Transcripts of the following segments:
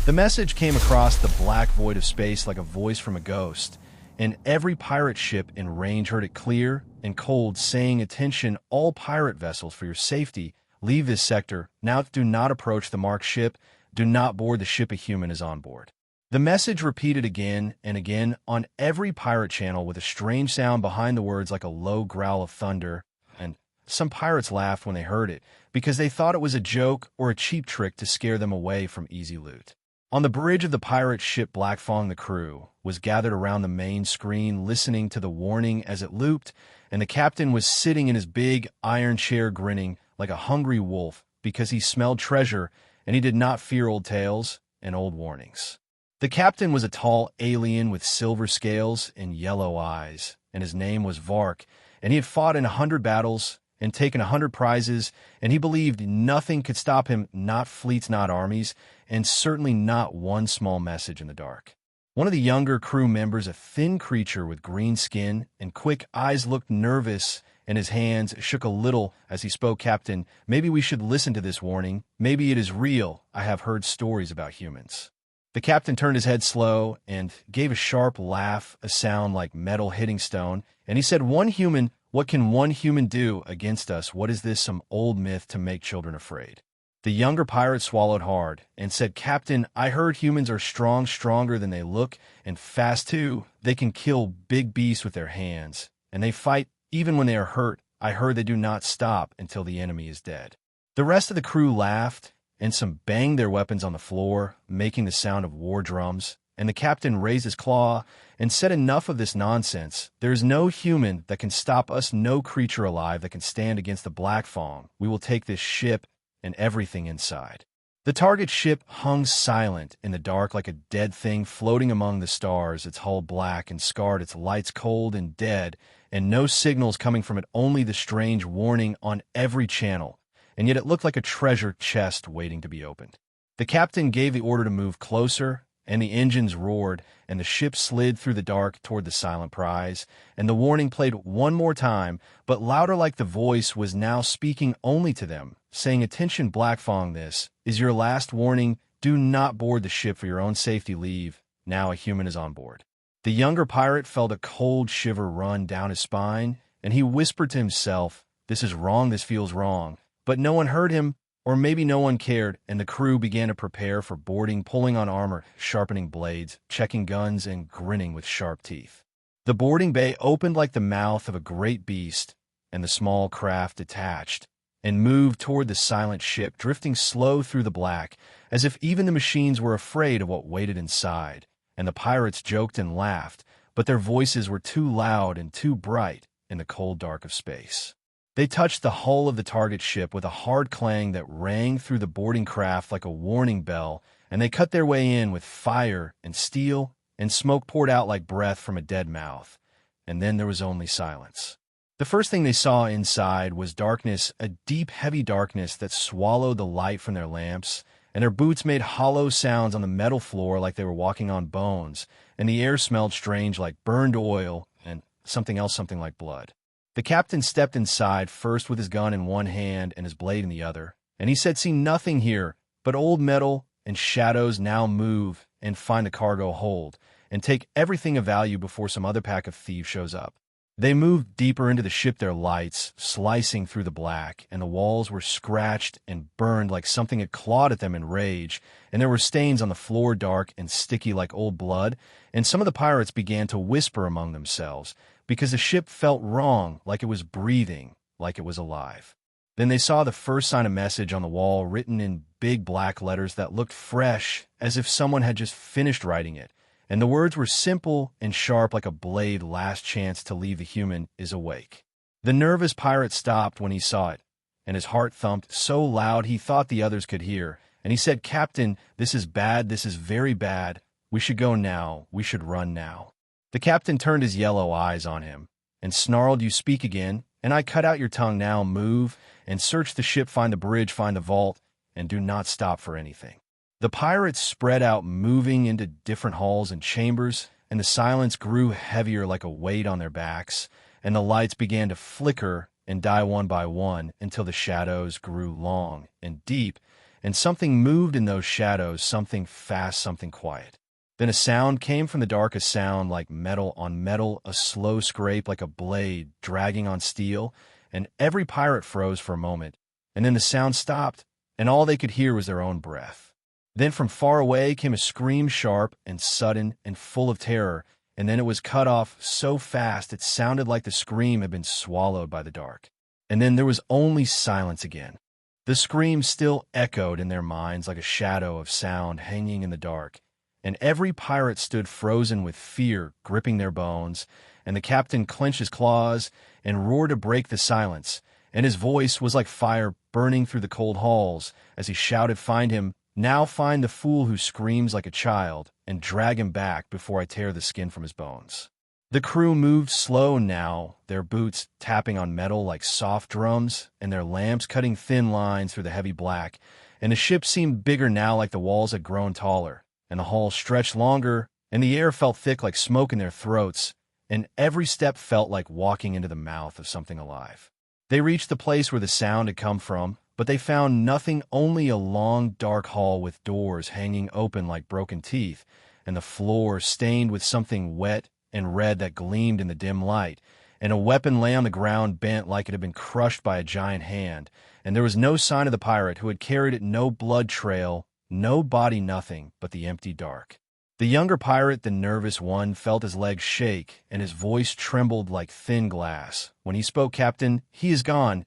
The message came across the black void of space like a voice from a ghost, and every pirate ship in range heard it clear and cold, saying, "Attention, all pirate vessels, for your safety, leave this sector. Now do not approach the marked ship. Do not board the ship. A human is on board." The message repeated again and again on every pirate channel with a strange sound behind the words like a low growl of thunder, and some pirates laughed when they heard it because they thought it was a joke or a cheap trick to scare them away from easy loot. On the bridge of the pirate ship Blackfang, the crew was gathered around the main screen listening to the warning as it looped, and the captain was sitting in his big iron chair grinning like a hungry wolf because he smelled treasure and he did not fear old tales and old warnings. The captain was a tall alien with silver scales and yellow eyes, and his name was Vark, and he had fought in 100 battles and taken 100 prizes, and he believed nothing could stop him, not fleets, not armies, and certainly not one small message in the dark. One of the younger crew members, a thin creature with green skin and quick eyes, looked nervous, and his hands shook a little as he spoke. "Captain, maybe we should listen to this warning. Maybe it is real. I have heard stories about humans." The captain turned his head slow and gave a sharp laugh, a sound like metal hitting stone, and he said, "One human, what can one human do against us? What is this, some old myth to make children afraid?" The younger pirate swallowed hard and said, "Captain, I heard humans are strong, stronger than they look, and fast too. They can kill big beasts with their hands, and they fight even when they are hurt. I heard they do not stop until the enemy is dead." The rest of the crew laughed, and some banged their weapons on the floor, making the sound of war drums, and the captain raised his claw and said, "Enough of this nonsense. There is no human that can stop us, no creature alive that can stand against the Blackfang. We will take this ship and everything inside." The target ship hung silent in the dark like a dead thing floating among the stars, its hull black and scarred, its lights cold and dead, and no signals coming from it, only the strange warning on every channel. And yet it looked like a treasure chest waiting to be opened. The captain gave the order to move closer, and the engines roared, and the ship slid through the dark toward the silent prize, and the warning played one more time, but louder, like the voice was now speaking only to them, saying, "Attention, Blackfang, this is your last warning. Do not board the ship. For your own safety, leave. Now a human is on board." The younger pirate felt a cold shiver run down his spine, and he whispered to himself, "This is wrong, this feels wrong." But no one heard him, or maybe no one cared, and the crew began to prepare for boarding, pulling on armor, sharpening blades, checking guns, and grinning with sharp teeth. The boarding bay opened like the mouth of a great beast, and the small craft detached and moved toward the silent ship, drifting slow through the black, as if even the machines were afraid of what waited inside. And the pirates joked and laughed, but their voices were too loud and too bright in the cold dark of space. They touched the hull of the target ship with a hard clang that rang through the boarding craft like a warning bell, and they cut their way in with fire and steel, and smoke poured out like breath from a dead mouth. And then there was only silence. The first thing they saw inside was darkness, a deep, heavy darkness that swallowed the light from their lamps, and their boots made hollow sounds on the metal floor like they were walking on bones, and the air smelled strange like burned oil and something else, something like blood. The captain stepped inside, first with his gun in one hand and his blade in the other, and he said, "See nothing here but old metal and shadows. Now move and find the cargo hold, and take everything of value before some other pack of thieves shows up." They moved deeper into the ship, their lights slicing through the black, and the walls were scratched and burned like something had clawed at them in rage, and there were stains on the floor, dark and sticky like old blood, and some of the pirates began to whisper among themselves, because the ship felt wrong, like it was breathing, like it was alive. Then they saw the first sign of message on the wall, written in big black letters that looked fresh, as if someone had just finished writing it. And the words were simple and sharp like a blade. "Last chance to leave. The human is awake." The nervous pirate stopped when he saw it, and his heart thumped so loud he thought the others could hear. And he said, "Captain, this is bad. This is very bad. We should go now. We should run now." The captain turned his yellow eyes on him and snarled, "You speak again, and I cut out your tongue. Now move and search the ship, find the bridge, find the vault, and do not stop for anything." The pirates spread out, moving into different halls and chambers, and the silence grew heavier like a weight on their backs, and the lights began to flicker and die one by one until the shadows grew long and deep, and something moved in those shadows, something fast, something quiet. Then a sound came from the dark, a sound like metal on metal, a slow scrape like a blade dragging on steel, and every pirate froze for a moment, and then the sound stopped, and all they could hear was their own breath. Then from far away came a scream, sharp and sudden and full of terror, and then it was cut off so fast it sounded like the scream had been swallowed by the dark. And then there was only silence again. The scream still echoed in their minds like a shadow of sound hanging in the dark, and every pirate stood frozen with fear gripping their bones, and the captain clenched his claws and roared to break the silence, and his voice was like fire burning through the cold halls as he shouted, "Find him! Now find the fool who screams like a child, and drag him back before I tear the skin from his bones." The crew moved slow now, their boots tapping on metal like soft drums, and their lamps cutting thin lines through the heavy black, and the ship seemed bigger now, like the walls had grown taller, and the hull stretched longer, and the air felt thick like smoke in their throats, and every step felt like walking into the mouth of something alive. They reached the place where the sound had come from, but they found nothing, only a long, dark hall with doors hanging open like broken teeth, and the floor stained with something wet and red that gleamed in the dim light, and a weapon lay on the ground bent like it had been crushed by a giant hand, and there was no sign of the pirate who had carried it, no blood trail, no body, nothing but the empty dark. The younger pirate, the nervous one, felt his legs shake, and his voice trembled like thin glass. When he spoke, "Captain, he is gone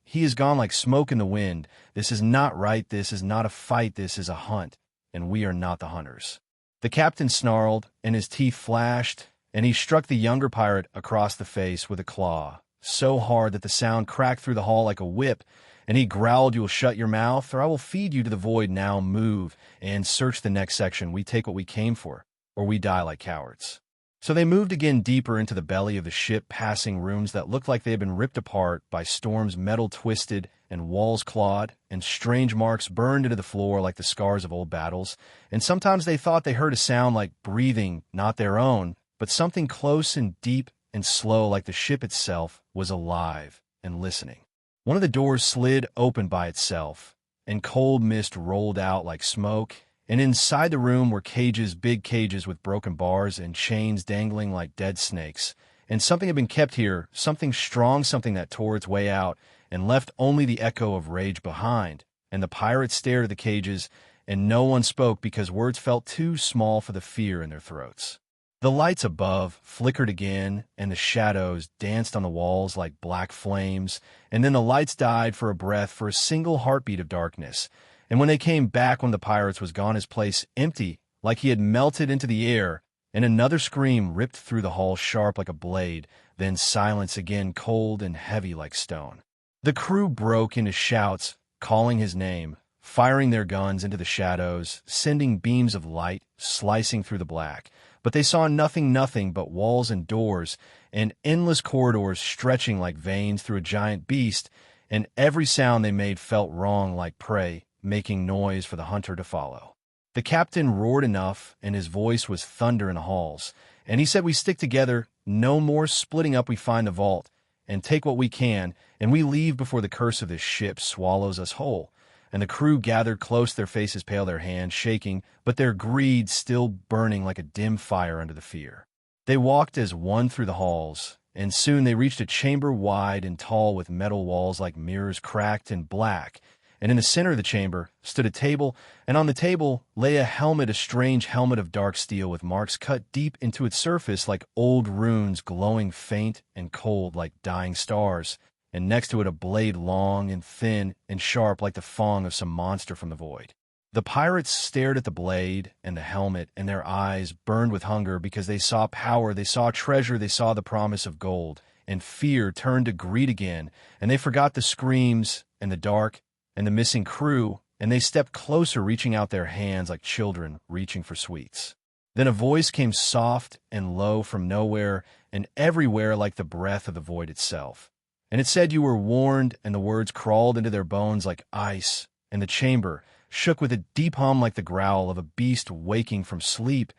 like smoke in the wind. This is not right, this is not a fight, this is a hunt, and we are not the hunters." The captain snarled, and his teeth flashed, and he struck the younger pirate across the face with a claw, so hard that the sound cracked through the hall like a whip, and he growled, "You will shut your mouth, or I will feed you to the void. Now move, and search the next section. We take what we came for, or we die like cowards." So they moved again deeper into the belly of the ship, passing rooms that looked like they had been ripped apart by storms, metal twisted and walls clawed, and strange marks burned into the floor like the scars of old battles. And sometimes they thought they heard a sound like breathing, not their own, but something close and deep and slow, like the ship itself was alive and listening. One of the doors slid open by itself, and cold mist rolled out like smoke, and inside the room were cages, big cages with broken bars and chains dangling like dead snakes. And something had been kept here, something strong, something that tore its way out and left only the echo of rage behind. And the pirates stared at the cages, and no one spoke because words felt too small for the fear in their throats. The lights above flickered again, and the shadows danced on the walls like black flames, and then the lights died for a breath, for a single heartbeat of darkness. And when they came back, one of the pirates was gone, his place empty, like he had melted into the air, and another scream ripped through the hall sharp like a blade, then silence again, cold and heavy like stone. The crew broke into shouts, calling his name, firing their guns into the shadows, sending beams of light slicing through the black. But they saw nothing but walls and doors, and endless corridors stretching like veins through a giant beast, and every sound they made felt wrong, like prey, making noise for the hunter to follow. The captain roared enough, and his voice was thunder in the halls, and he said, "We stick together, no more splitting up. We find the vault, and take what we can, and we leave before the curse of this ship swallows us whole." And the crew gathered close, their faces pale, their hands shaking, but their greed still burning like a dim fire under the fear. They walked as one through the halls, and soon they reached a chamber wide and tall with metal walls like mirrors, cracked and black. And in the center of the chamber stood a table, and on the table lay a helmet, a strange helmet of dark steel with marks cut deep into its surface like old runes, glowing faint and cold like dying stars, and next to it a blade long and thin and sharp like the fang of some monster from the void. The pirates stared at the blade and the helmet, and their eyes burned with hunger because they saw power, they saw treasure, they saw the promise of gold, and fear turned to greed again, and they forgot the screams and the dark and the missing crew, and they stepped closer, reaching out their hands like children reaching for sweets. Then a voice came soft and low from nowhere and everywhere like the breath of the void itself. And it said, "You were warned," and the words crawled into their bones like ice, and the chamber shook with a deep hum like the growl of a beast waking from sleep,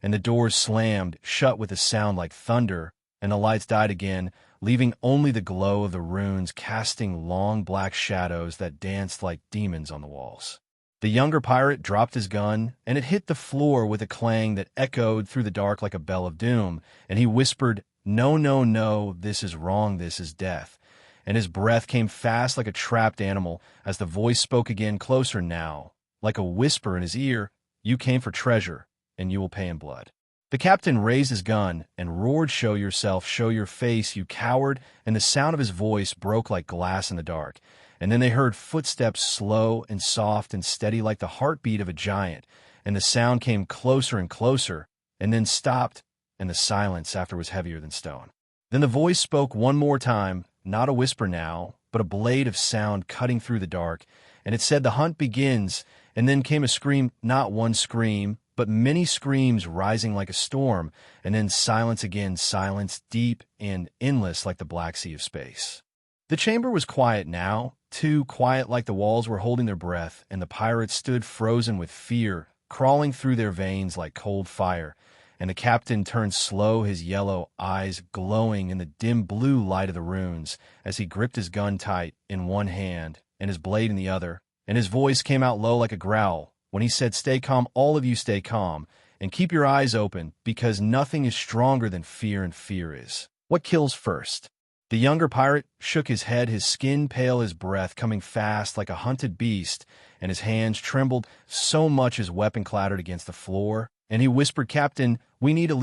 and the doors slammed shut with a sound like thunder, and the lights died again, leaving only the glow of the runes casting long black shadows that danced like demons on the walls. The younger pirate dropped his gun, and it hit the floor with a clang that echoed through the dark like a bell of doom, and he whispered, "No, no, no, this is wrong, this is death." And his breath came fast like a trapped animal as the voice spoke again, closer now, like a whisper in his ear, "You came for treasure, and you will pay in blood." The captain raised his gun and roared, "Show yourself, show your face, you coward," and the sound of his voice broke like glass in the dark. And then they heard footsteps, slow and soft and steady like the heartbeat of a giant, and the sound came closer and closer, and then stopped, and the silence after was heavier than stone. Then the voice spoke one more time, not a whisper now, but a blade of sound cutting through the dark, and it said, "The hunt begins," and then came a scream, not one scream, but many screams rising like a storm, and then silence again, silence deep and endless like the black sea of space. The chamber was quiet now, too quiet like the walls were holding their breath, and the pirates stood frozen with fear, crawling through their veins like cold fire, and the captain turned slow, his yellow eyes glowing in the dim blue light of the runes, as he gripped his gun tight in one hand and his blade in the other, and his voice came out low like a growl when he said, "Stay calm, all of you stay calm, and keep your eyes open, because nothing is stronger than fear, and fear is what kills first." The younger pirate shook his head, his skin pale, his breath coming fast like a hunted beast, and his hands trembled so much his weapon clattered against the floor, and he whispered, "Captain, we need to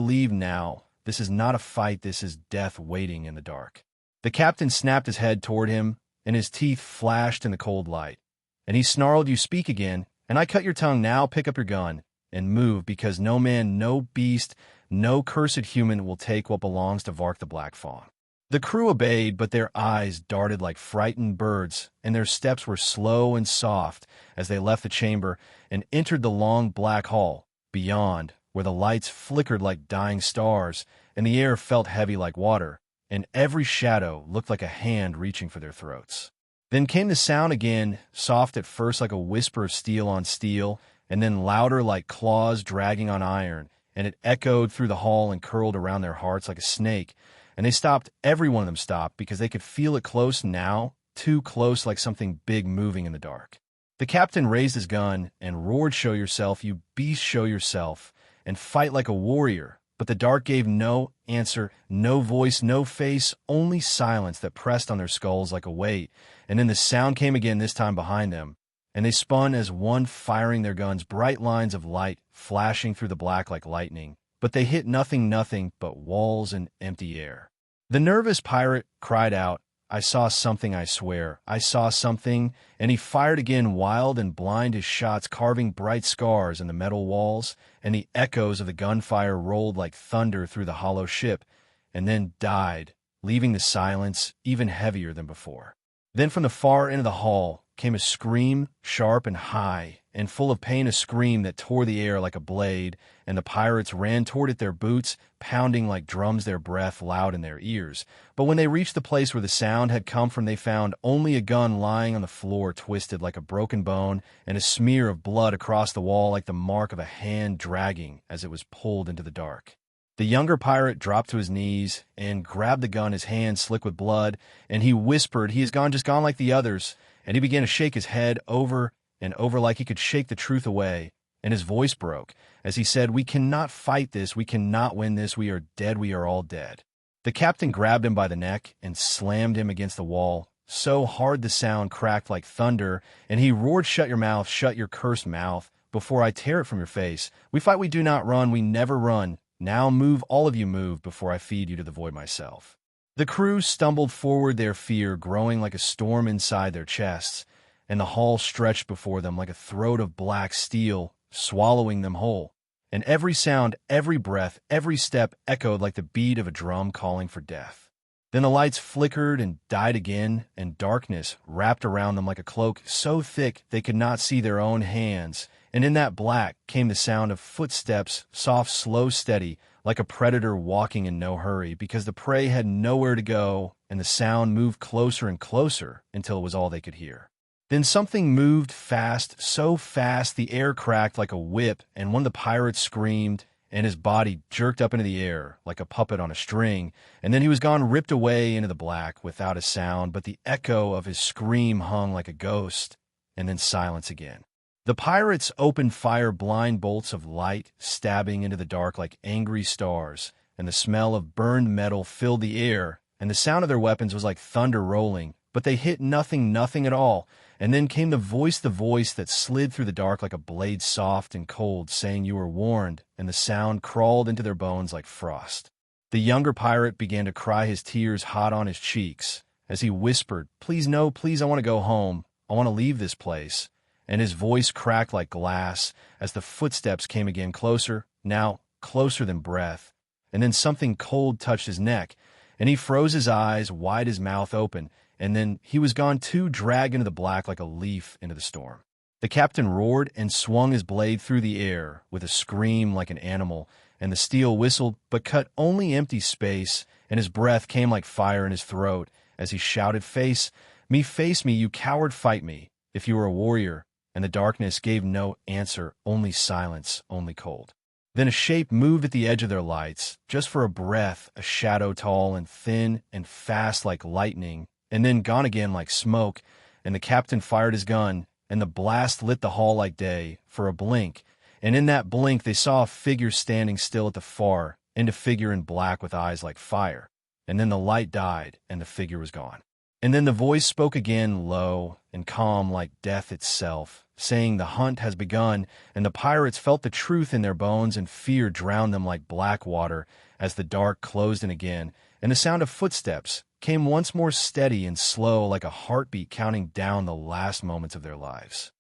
leave now. This is not a fight, this is death waiting in the dark." The captain snapped his head toward him, and his teeth flashed in the cold light. And he snarled, "You speak again, and I cut your tongue. Now pick up your gun and move, because no man, no beast, no cursed human will take what belongs to Vark the Black Fawn." The crew obeyed, but their eyes darted like frightened birds, and their steps were slow and soft as they left the chamber and entered the long black hall beyond, where the lights flickered like dying stars, and the air felt heavy like water, and every shadow looked like a hand reaching for their throats. Then came the sound again, soft at first like a whisper of steel on steel, and then louder like claws dragging on iron, and it echoed through the hall and curled around their hearts like a snake. And they stopped, every one of them stopped, because they could feel it close now, too close, like something big moving in the dark. The captain raised his gun and roared, "Show yourself, you beast, show yourself, and fight like a warrior." But the dark gave no answer, no voice, no face, only silence that pressed on their skulls like a weight. And then the sound came again, this time behind them, and they spun as one, firing their guns, bright lines of light flashing through the black like lightning. But they hit nothing but walls and empty air. The nervous pirate cried out, "I saw something, I swear, I saw something," and he fired again, wild and blind, his shots carving bright scars in the metal walls, and the echoes of the gunfire rolled like thunder through the hollow ship, and then died, leaving the silence even heavier than before. Then from the far end of the hall came a scream, sharp and high, and full of pain, a scream that tore the air like a blade, and the pirates ran toward it, their boots pounding like drums, their breath loud in their ears. But when they reached the place where the sound had come from, they found only a gun lying on the floor, twisted like a broken bone, and a smear of blood across the wall like the mark of a hand dragging as it was pulled into the dark. The younger pirate dropped to his knees and grabbed the gun, his hand slick with blood, and he whispered, "He is gone, just gone like the others." And he began to shake his head over and over like he could shake the truth away, and his voice broke as he said, "We cannot fight this, we cannot win this, we are dead, we are all dead." The captain grabbed him by the neck and slammed him against the wall, so hard the sound cracked like thunder, and he roared, shut your cursed mouth, before I tear it from your face. We fight, we do not run, we never run. Now move, all of you move, before I feed you to the void myself." The crew stumbled forward, their fear growing like a storm inside their chests, and the hall stretched before them like a throat of black steel, swallowing them whole. And every sound, every breath, every step echoed like the beat of a drum calling for death. Then the lights flickered and died again, and darkness wrapped around them like a cloak so thick they could not see their own hands. And in that black came the sound of footsteps, soft, slow, steady, like a predator walking in no hurry, because the prey had nowhere to go, and the sound moved closer and closer until it was all they could hear. Then something moved fast, so fast the air cracked like a whip, and one of the pirates screamed, and his body jerked up into the air like a puppet on a string, and then he was gone, ripped away into the black without a sound, but the echo of his scream hung like a ghost, and then silence again. The pirates opened fire, blind bolts of light stabbing into the dark like angry stars, and the smell of burned metal filled the air, and the sound of their weapons was like thunder rolling, but they hit nothing at all. And then came the voice that slid through the dark like a blade, soft and cold, saying you were warned, and the sound crawled into their bones like frost. The younger pirate began to cry, his tears hot on his cheeks, as he whispered, "Please, no, please, I want to go home. I want to leave this place." And his voice cracked like glass as the footsteps came again, closer, now closer than breath. And then something cold touched his neck, and he froze, his eyes wide, his mouth open, and then he was gone too, dragged into the black like a leaf into the storm. The captain roared and swung his blade through the air with a scream like an animal, and the steel whistled but cut only empty space, and his breath came like fire in his throat as he shouted, face me, you coward, fight me, if you are a warrior." And the darkness gave no answer, only silence, only cold. Then a shape moved at the edge of their lights, just for a breath, a shadow tall and thin and fast like lightning, and then gone again like smoke, and the captain fired his gun, and the blast lit the hall like day, for a blink, and in that blink they saw a figure standing still at the far end, a figure in black with eyes like fire. And then the light died, and the figure was gone. And then the voice spoke again, low and calm like death itself, saying the hunt has begun, and the pirates felt the truth in their bones, and fear drowned them like black water as the dark closed in again, and the sound of footsteps came once more, steady and slow like a heartbeat counting down the last moments of their lives.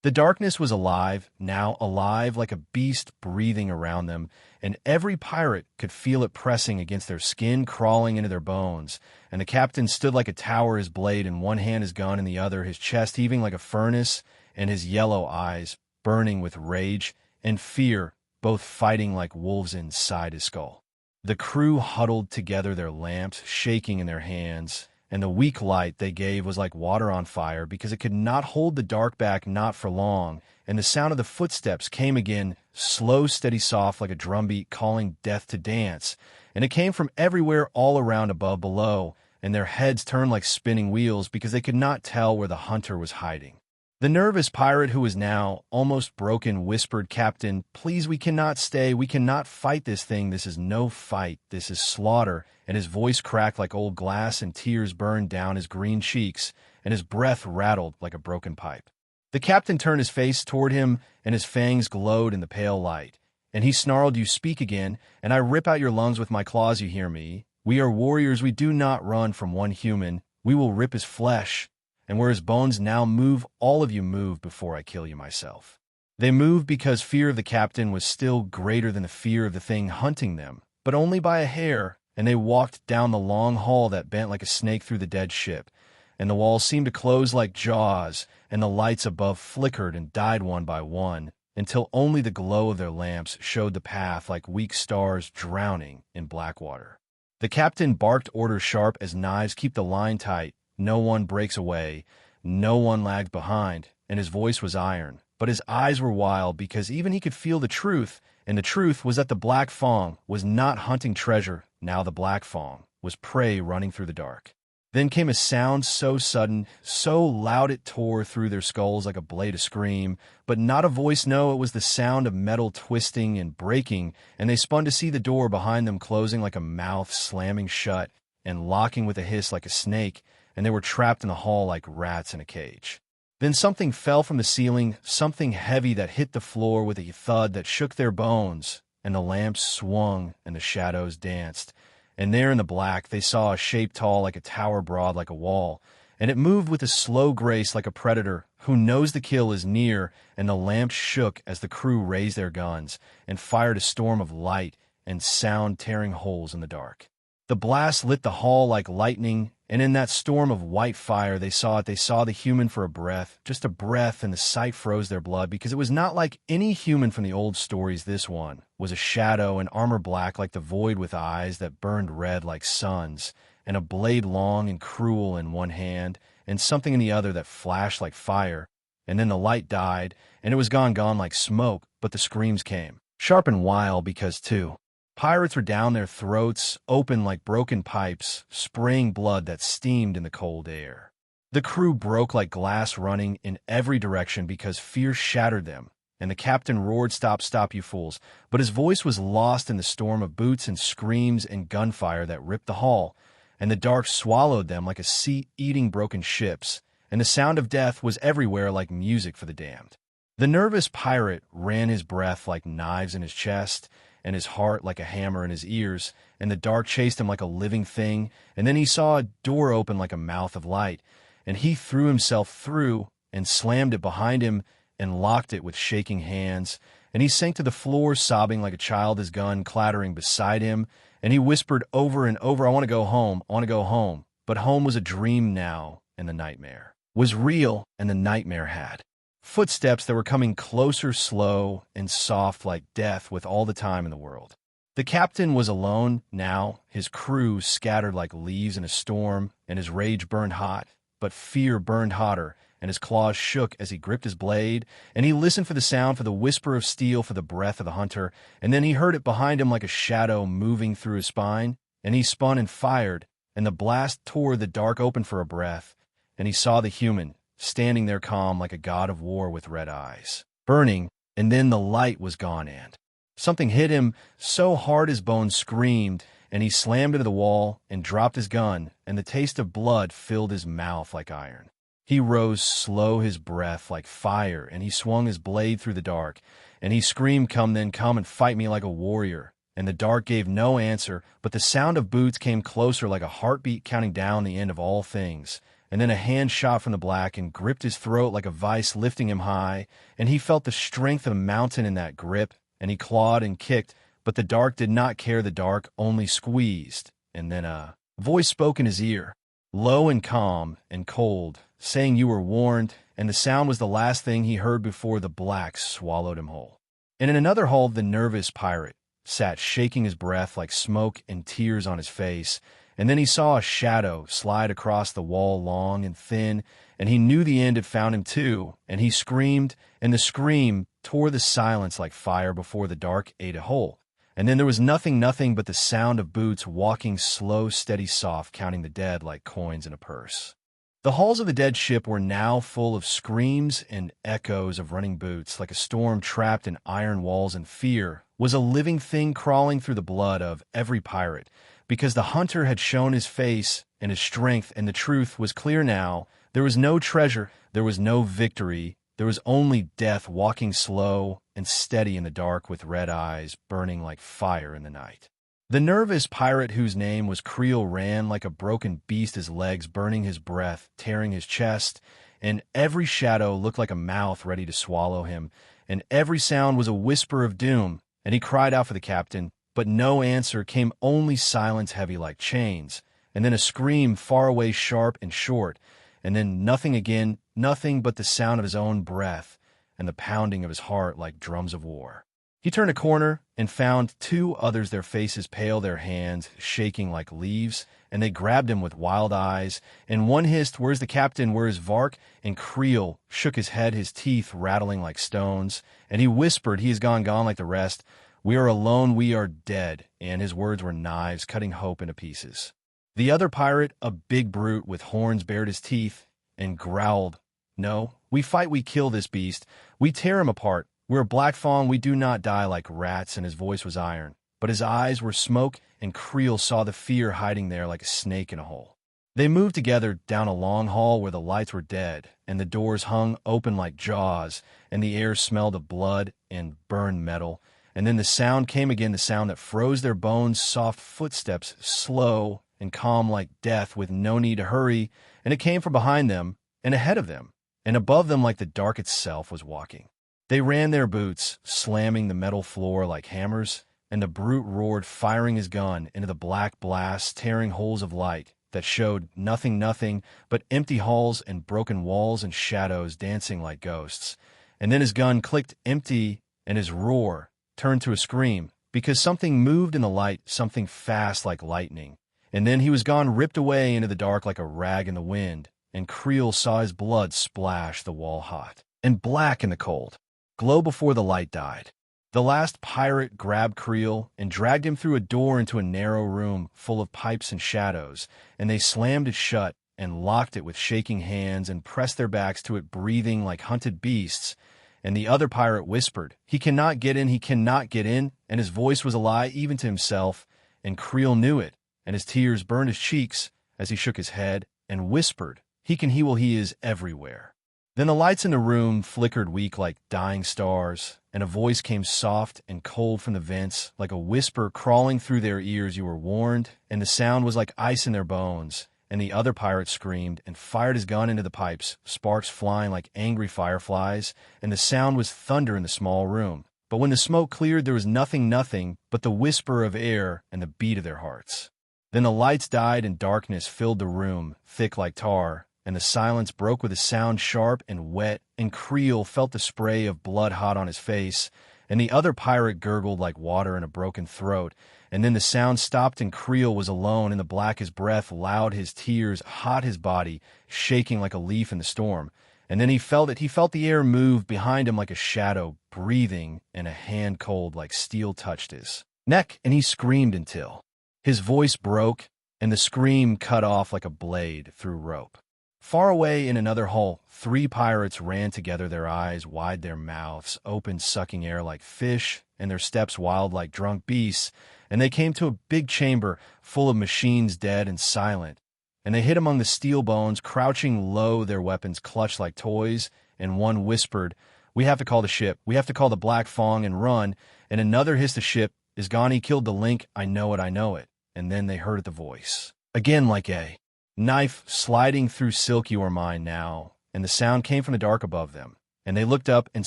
The darkness was alive, now alive like a beast breathing around them, and every pirate could feel it pressing against their skin, crawling into their bones. And the captain stood like a tower, his blade in one hand, his gun in the other, his chest heaving like a furnace, and his yellow eyes burning with rage and fear, both fighting like wolves inside his skull. The crew huddled together, their lamps shaking in their hands, and the weak light they gave was like water on fire, because it could not hold the dark back, not for long. And the sound of the footsteps came again, slow, steady, soft, like a drumbeat calling death to dance. And it came from everywhere, all around, above, below, and their heads turned like spinning wheels, because they could not tell where the hunter was hiding. The nervous pirate, who was now almost broken, whispered, "Captain, please, we cannot stay. We cannot fight this thing. This is no fight. This is slaughter." And his voice cracked like old glass, and tears burned down his green cheeks, and his breath rattled like a broken pipe. The captain turned his face toward him, and his fangs glowed in the pale light. And he snarled, "You speak again, and I rip out your lungs with my claws, you hear me? We are warriors. We do not run from one human. We will rip his flesh. And where his bones now move, all of you move before I kill you myself." They moved because fear of the captain was still greater than the fear of the thing hunting them, but only by a hair, and they walked down the long hall that bent like a snake through the dead ship, and the walls seemed to close like jaws, and the lights above flickered and died one by one, until only the glow of their lamps showed the path like weak stars drowning in black water. The captain barked orders sharp as knives, "Keep the line tight. No one breaks away, no one lags behind," and his voice was iron, but his eyes were wild, because even he could feel the truth, and the truth was that the Black Fong was not hunting treasure. Now the Black Fong was prey running through the dark. Then came a sound so sudden, so loud it tore through their skulls like a blade, a scream, but not a voice, no, it was the sound of metal twisting and breaking, and they spun to see the door behind them closing like a mouth slamming shut, and locking with a hiss like a snake, and they were trapped in the hall like rats in a cage. Then something fell from the ceiling, something heavy that hit the floor with a thud that shook their bones, and the lamps swung and the shadows danced. And there in the black they saw a shape tall like a tower, broad like a wall, and it moved with a slow grace like a predator who knows the kill is near, and the lamps shook as the crew raised their guns and fired a storm of light and sound, tearing holes in the dark. The blast lit the hall like lightning, and in that storm of white fire they saw the human for a breath, just a breath, and the sight froze their blood, because it was not like any human from the old stories. This one was a shadow, and armor black like the void, with eyes that burned red like suns, and a blade long and cruel in one hand, and something in the other that flashed like fire. And then the light died, and it was gone like smoke, but the screams came, sharp and wild, because too pirates were down their throats, open like broken pipes, spraying blood that steamed in the cold air. The crew broke like glass running in every direction because fear shattered them, and the captain roared, "Stop, stop, you fools!" But his voice was lost in the storm of boots and screams and gunfire that ripped the hull, and the dark swallowed them like a sea eating broken ships, and the sound of death was everywhere like music for the damned. The nervous pirate ran his breath like knives in his chest, and his heart like a hammer in his ears, and the dark chased him like a living thing, and then he saw a door open like a mouth of light, and he threw himself through and slammed it behind him and locked it with shaking hands, and he sank to the floor sobbing like a child, his gun clattering beside him, and he whispered over and over, "I want to go home, I want to go home." But home was a dream now, and the nightmare was real, and the nightmare had footsteps that were coming closer, slow and soft like death, with all the time in the world. The captain was alone now, his crew scattered like leaves in a storm, and his rage burned hot, but fear burned hotter, and his claws shook as he gripped his blade, and he listened for the sound, for the whisper of steel, for the breath of the hunter, and then he heard it behind him like a shadow moving through his spine, and he spun and fired, and the blast tore the dark open for a breath, and he saw the human, standing there calm like a god of war with red eyes, burning, and then the light was gone, and something hit him so hard his bones screamed, and he slammed into the wall and dropped his gun, and the taste of blood filled his mouth like iron. He rose slow, his breath like fire, and he swung his blade through the dark, and he screamed, "Come then, come and fight me like a warrior." And the dark gave no answer, but the sound of boots came closer like a heartbeat counting down the end of all things. And then a hand shot from the black and gripped his throat like a vice, lifting him high, and he felt the strength of a mountain in that grip, and he clawed and kicked, but the dark did not care. The dark only squeezed, and then a voice spoke in his ear, low and calm and cold, saying, "You were warned," and the sound was the last thing he heard before the black swallowed him whole. And in another hull, the nervous pirate sat shaking his breath like smoke and tears on his face, and then he saw a shadow slide across the wall, long and thin, and he knew the end had found him too, and he screamed, and the scream tore the silence like fire before the dark ate a hole. And then there was nothing but the sound of boots walking slow, steady, soft, counting the dead like coins in a purse. The halls of the dead ship were now full of screams and echoes of running boots, like a storm trapped in iron walls, and fear was a living thing crawling through the blood of every pirate, because the hunter had shown his face and his strength, and the truth was clear now. There was no treasure, there was no victory, there was only death walking slow and steady in the dark with red eyes burning like fire in the night. The nervous pirate, whose name was Creel, ran like a broken beast, his legs burning, his breath tearing his chest, and every shadow looked like a mouth ready to swallow him, and every sound was a whisper of doom, and he cried out for the captain, but no answer came, only silence heavy like chains, and then a scream far away, sharp and short, and then nothing again, nothing but the sound of his own breath and the pounding of his heart like drums of war. He turned a corner and found two others, their faces pale, their hands shaking like leaves, and they grabbed him with wild eyes, and one hissed, "Where's the captain? Where's Vark?" And Creel shook his head, his teeth rattling like stones, and he whispered, "He is gone, gone like the rest. We are alone, we are dead," and his words were knives cutting hope into pieces. The other pirate, a big brute with horns, bared his teeth and growled, "No, we fight, we kill this beast. We tear him apart. We're a black fawn, we do not die like rats," and his voice was iron, but his eyes were smoke, and Creel saw the fear hiding there like a snake in a hole. They moved together down a long hall where the lights were dead, and the doors hung open like jaws, and the air smelled of blood and burned metal. And then the sound came again, the sound that froze their bones, soft footsteps, slow and calm like death, with no need to hurry, and it came from behind them and ahead of them, and above them like the dark itself was walking. They ran their boots, slamming the metal floor like hammers, and the brute roared, firing his gun into the black blast, tearing holes of light that showed nothing but empty halls and broken walls and shadows dancing like ghosts. And then his gun clicked empty, and his roar turned to a scream, because something moved in the light, something fast like lightning. And then he was gone, ripped away into the dark like a rag in the wind, and Creel saw his blood splash the wall hot and black in the cold, glow before the light died. The last pirate grabbed Creel and dragged him through a door into a narrow room full of pipes and shadows, and they slammed it shut, and locked it with shaking hands and pressed their backs to it, breathing like hunted beasts. And the other pirate whispered, "He cannot get in, he cannot get in," and his voice was a lie even to himself, and Creel knew it, and his tears burned his cheeks as he shook his head and whispered, "He can, he will, he is everywhere." Then the lights in the room flickered weak like dying stars, and a voice came soft and cold from the vents, like a whisper crawling through their ears. "You were warned," and the sound was like ice in their bones. And the other pirate screamed and fired his gun into the pipes, sparks flying like angry fireflies, and the sound was thunder in the small room. But when the smoke cleared, there was nothing but the whisper of air and the beat of their hearts. Then the lights died and darkness filled the room, thick like tar, and the silence broke with a sound sharp and wet, and Creel felt the spray of blood hot on his face, and the other pirate gurgled like water in a broken throat, and then the sound stopped and Creel was alone in the black, his breath loud, his tears hot, his body shaking like a leaf in the storm. And then he felt the air move behind him like a shadow, breathing, and a hand cold like steel touched his neck, and he screamed until his voice broke, and the scream cut off like a blade through rope. Far away in another hull, 3 pirates ran together, their eyes wide, their mouths open, sucking air like fish, and their steps wild like drunk beasts, and they came to a big chamber full of machines dead and silent, and they hid among the steel bones, crouching low, their weapons clutched like toys, and one whispered, "We have to call the ship, we have to call the Black Fong and run," and another hissed, "The ship is gone, he killed the Link, I know it," and then they heard the voice, again like a knife sliding through silk, "You are mine now," and the sound came from the dark above them. And they looked up and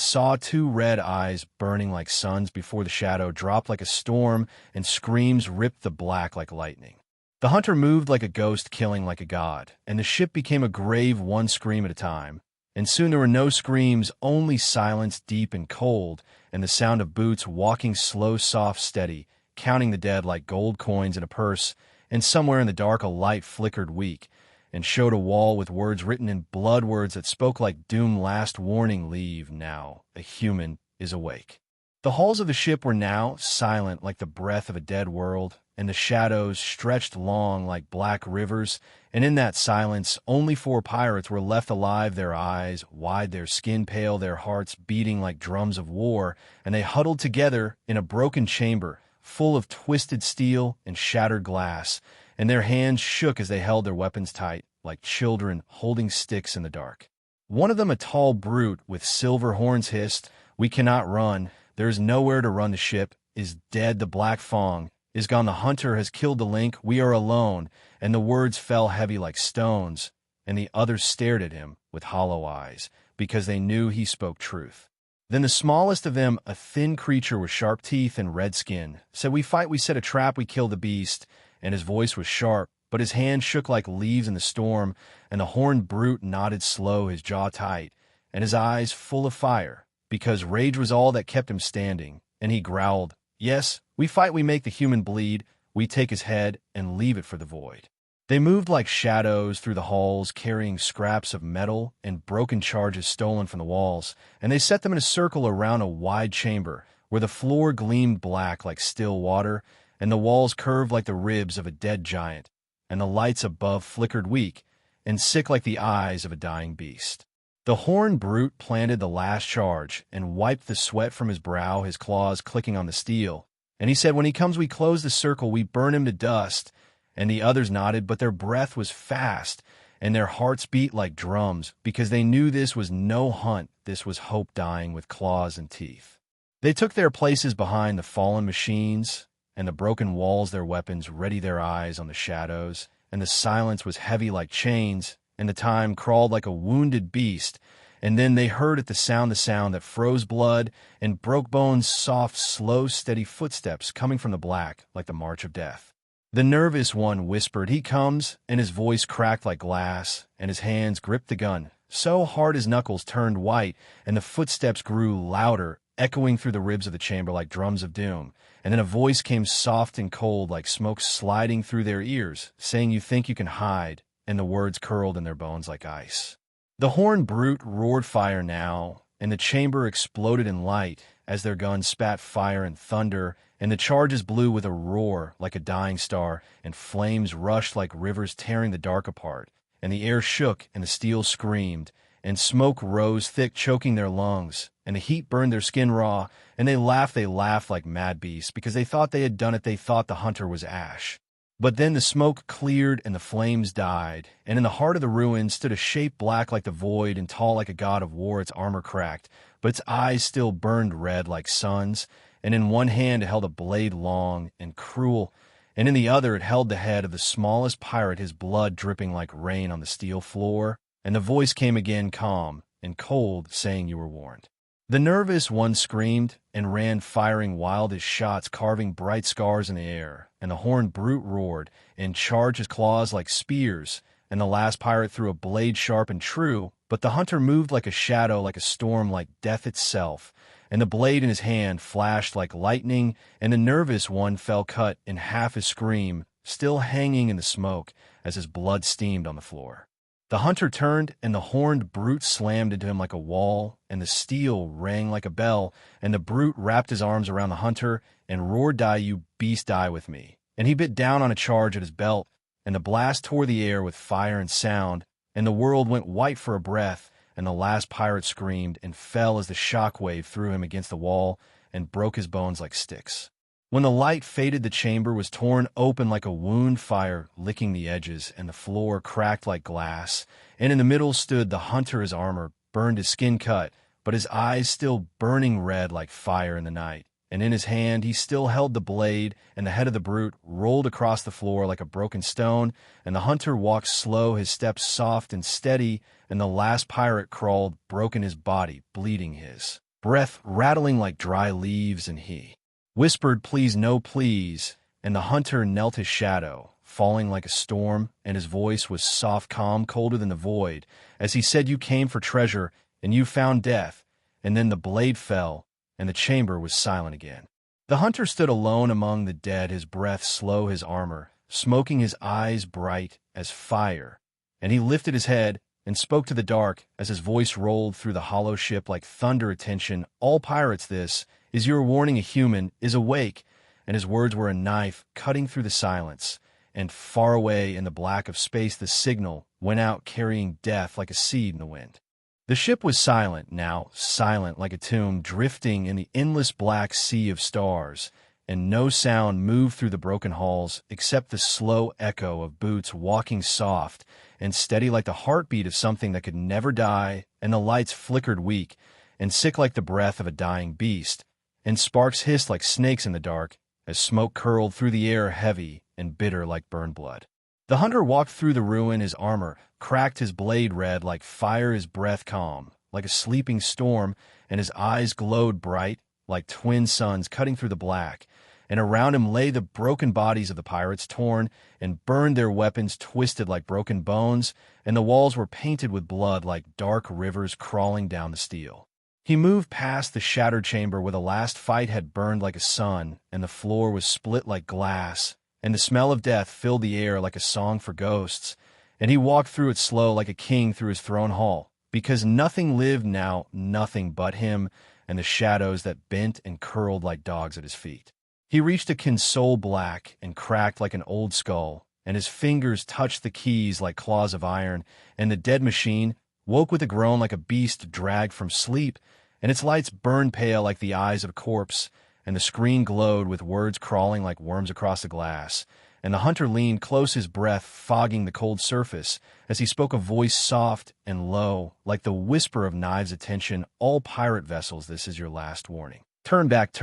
saw 2 red eyes burning like suns before the shadow dropped like a storm, and screams ripped the black like lightning. The hunter moved like a ghost, killing like a god, and the ship became a grave, one scream at a time. And soon there were no screams, only silence deep and cold, and the sound of boots walking slow, soft, steady, counting the dead like gold coins in a purse, and somewhere in the dark a light flickered weak, and showed a wall with words written in blood, words that spoke like doom, last warning, leave now, a human is awake. The hulls of the ship were now silent like the breath of a dead world, and the shadows stretched long like black rivers, and in that silence only 4 pirates were left alive, their eyes wide, their skin pale, their hearts beating like drums of war, and they huddled together in a broken chamber full of twisted steel and shattered glass, and their hands shook as they held their weapons tight, like children holding sticks in the dark. One of them, a tall brute with silver horns, hissed, "We cannot run. There is nowhere to run. The ship is dead. The Black Fong is gone. The hunter has killed the Link. We are alone." And the words fell heavy like stones, and the others stared at him with hollow eyes, because they knew he spoke truth. Then the smallest of them, a thin creature with sharp teeth and red skin, said, "We fight, we set a trap, we kill the beast." And his voice was sharp, but his hands shook like leaves in the storm, and the horned brute nodded slow, his jaw tight, and his eyes full of fire, because rage was all that kept him standing. And he growled, "Yes, we fight, we make the human bleed, we take his head and leave it for the void." They moved like shadows through the halls, carrying scraps of metal and broken charges stolen from the walls, and they set them in a circle around a wide chamber, where the floor gleamed black like still water, and the walls curved like the ribs of a dead giant, and the lights above flickered weak and sick like the eyes of a dying beast. The horned brute planted the last charge and wiped the sweat from his brow, his claws clicking on the steel. And he said, "When he comes, we close the circle, we burn him to dust." And the others nodded, but their breath was fast, and their hearts beat like drums, because they knew this was no hunt, this was hope dying with claws and teeth. They took their places behind the fallen machines and the broken walls, their weapons ready, their eyes on the shadows, and the silence was heavy like chains, and the time crawled like a wounded beast. And then they heard at the sound that froze blood and broke bones, soft, slow, steady footsteps coming from the black like the march of death. The nervous one whispered, "He comes," and his voice cracked like glass, and his hands gripped the gun so hard his knuckles turned white, and the footsteps grew louder, echoing through the ribs of the chamber like drums of doom. And then a voice came soft and cold like smoke sliding through their ears, saying, "You think you can hide," and the words curled in their bones like ice. The horned brute roared fire now, and the chamber exploded in light as their guns spat fire and thunder, and the charges blew with a roar like a dying star, and flames rushed like rivers tearing the dark apart. and the air shook, and the steel screamed, and smoke rose thick, choking their lungs, and the heat burned their skin raw, and they laughed like mad beasts, because they thought they had done it. They thought the hunter was ash. But then the smoke cleared, and the flames died, and in the heart of the ruin stood a shape black like the void and tall like a god of war. Its armor cracked, but its eyes still burned red like suns, and in one hand it held a blade long and cruel, and in the other it held the head of the smallest pirate, his blood dripping like rain on the steel floor. And the voice came again, calm and cold, saying, "You were warned." The nervous one screamed and ran, firing wild as shots, carving bright scars in the air. And the horned brute roared and charged his claws like spears. And the last pirate threw a blade sharp and true, but the hunter moved like a shadow, like a storm, like death itself. And the blade in his hand flashed like lightning, and the nervous one fell cut in half, his scream still hanging in the smoke as his blood steamed on the floor. The hunter turned, and the horned brute slammed into him like a wall, and the steel rang like a bell, and the brute wrapped his arms around the hunter and roared, "Die, you beast, die with me." And he bit down on a charge at his belt, and the blast tore the air with fire and sound, and the world went white for a breath, and the last pirate screamed and fell as the shock wave threw him against the wall and broke his bones like sticks. When the light faded, the chamber was torn open like a wound, fire licking the edges, and the floor cracked like glass. And in the middle stood the hunter, his armor burned, his skin cut, but his eyes still burning red like fire in the night. And in his hand he still held the blade, and the head of the brute rolled across the floor like a broken stone, and the hunter walked slow, his steps soft and steady, and the last pirate crawled, broken his body, bleeding, his breath rattling like dry leaves, and he whispered, "Please, no, please." And the hunter knelt, his shadow falling like a storm, and his voice was soft, calm, colder than the void, as he said, "You came for treasure, and you found death." And then the blade fell, and the chamber was silent again. The hunter stood alone among the dead, his breath slow, his armor smoking, his eyes bright as fire. And he lifted his head and spoke to the dark as his voice rolled through the hollow ship like thunder. "Attention, all pirates, this is your warning. A human is awake." And his words were a knife cutting through the silence. And far away in the black of space, the signal went out, carrying death like a seed in the wind. The ship was silent now, silent like a tomb, drifting in the endless black sea of stars, and no sound moved through the broken halls except the slow echo of boots walking soft and steady like the heartbeat of something that could never die, and the lights flickered weak and sick like the breath of a dying beast, and sparks hissed like snakes in the dark as smoke curled through the air, heavy and bitter like burned blood. The hunter walked through the ruin, his armor cracked, his blade red like fire, his breath calm like a sleeping storm, and his eyes glowed bright like twin suns cutting through the black. And around him lay the broken bodies of the pirates, torn and burned, their weapons twisted like broken bones, and the walls were painted with blood like dark rivers crawling down the steel. He moved past the shattered chamber where the last fight had burned like a sun, and the floor was split like glass, and the smell of death filled the air like a song for ghosts. And he walked through it slow like a king through his throne hall, because nothing lived now, nothing but him, and the shadows that bent and curled like dogs at his feet. He reached a console black and cracked like an old skull, and his fingers touched the keys like claws of iron, and the dead machine woke with a groan like a beast dragged from sleep, and its lights burned pale like the eyes of a corpse, and the screen glowed with words crawling like worms across the glass. And the hunter leaned close, his breath fogging the cold surface, as he spoke, a voice soft and low, like the whisper of knives. "Attention, all pirate vessels, this is your last warning. Turn back,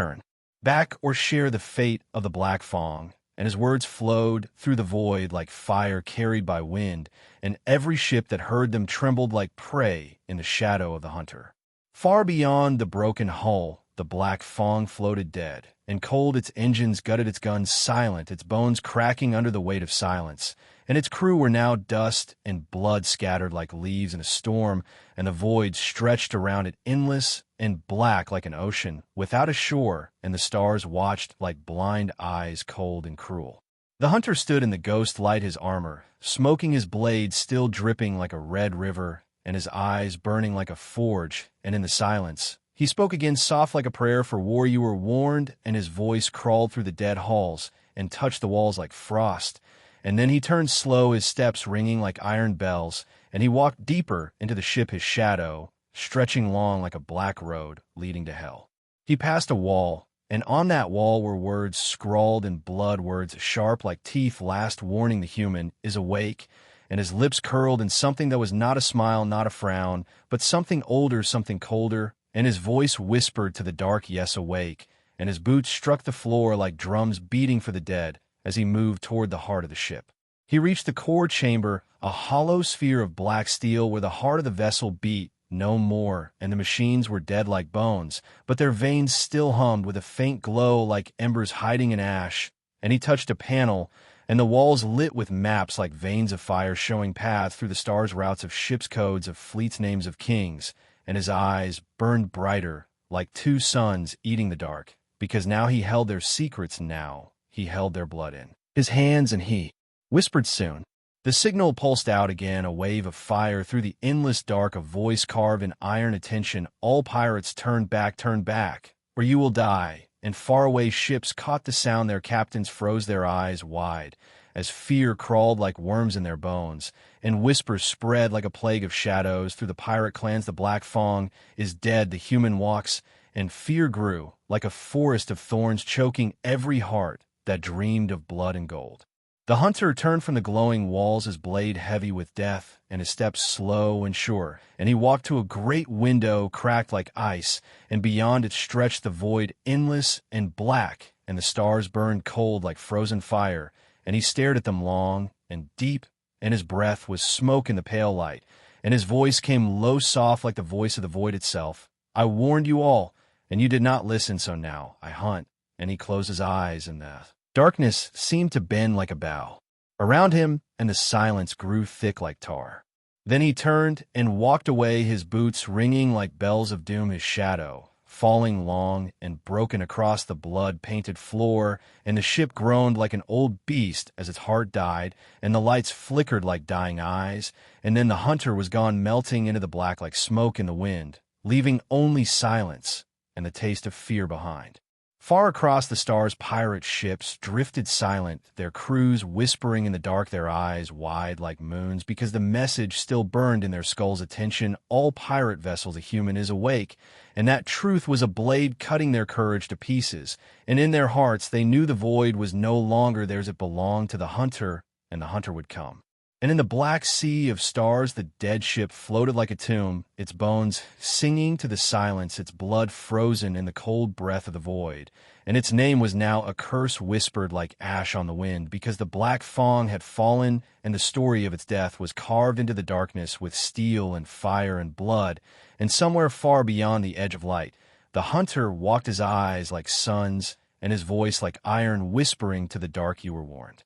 or share the fate of the Black Fong." And his words flowed through the void like fire carried by wind, and every ship that heard them trembled like prey in the shadow of the hunter. Far beyond the broken hull, the Black Fong floated dead, and cold, its engines gutted, its guns silent, its bones cracking under the weight of silence. And its crew were now dust and blood scattered like leaves in a storm, and the void stretched around it, endless and black like an ocean, without a shore, and the stars watched like blind eyes, cold and cruel. The hunter stood in the ghost light, his armor smoking, his blade still dripping like a red river, and his eyes burning like a forge. And in the silence he spoke again, soft like a prayer for war. "You were warned," and his voice crawled through the dead halls and touched the walls like frost. And then he turned slow, his steps ringing like iron bells, and he walked deeper into the ship, his shadow stretching long like a black road leading to hell. He passed a wall, and on that wall were words scrawled in blood, words sharp like teeth, last warning: the human is awake. And his lips curled in something that was not a smile, not a frown, but something older, something colder, and his voice whispered to the dark, yes, awake, and his boots struck the floor like drums beating for the dead as he moved toward the heart of the ship. He reached the core chamber, a hollow sphere of black steel where the heart of the vessel beat no more, and the machines were dead like bones, but their veins still hummed with a faint glow like embers hiding in ash. And he touched a panel, and the walls lit with maps like veins of fire showing paths through the stars, routes of ships, codes of fleets, names of kings, and his eyes burned brighter like two suns eating the dark, because now he held their secrets, now he held their blood in his hands, and he whispered soon. The signal pulsed out again, a wave of fire through the endless dark, a voice carved in iron: attention, all pirates, turn back, or you will die. And faraway ships caught the sound, their captains froze their eyes wide, as fear crawled like worms in their bones, and whispers spread like a plague of shadows through the pirate clans: the Black Fong is dead, the human walks, and fear grew like a forest of thorns, choking every heart that dreamed of blood and gold. The hunter turned from the glowing walls, his blade heavy with death, and his steps slow and sure, and he walked to a great window cracked like ice, and beyond it stretched the void, endless and black, and the stars burned cold like frozen fire, and he stared at them long and deep, and his breath was smoke in the pale light, and his voice came low, soft like the voice of the void itself. I warned you all, and you did not listen, so now I hunt. And he closed his eyes, and the darkness seemed to bend like a bow around him, and the silence grew thick like tar. Then he turned and walked away, his boots ringing like bells of doom, his shadow falling long and broken across the blood-painted floor, and the ship groaned like an old beast as its heart died, and the lights flickered like dying eyes, and then the hunter was gone, melting into the black like smoke in the wind, leaving only silence and the taste of fear behind. Far across the stars, pirate ships drifted silent, their crews whispering in the dark, their eyes wide like moons, because the message still burned in their skulls: attention, all pirate vessels, a human is awake. And that truth was a blade cutting their courage to pieces, and in their hearts they knew the void was no longer theirs, it belonged to the hunter, and the hunter would come. And in the black sea of stars, the dead ship floated like a tomb, its bones singing to the silence, its blood frozen in the cold breath of the void. And its name was now a curse whispered like ash on the wind, because the Black Fong had fallen, and the story of its death was carved into the darkness with steel and fire and blood. And somewhere far beyond the edge of light, the hunter walked, his eyes like suns, and his voice like iron, whispering to the dark: you were warned.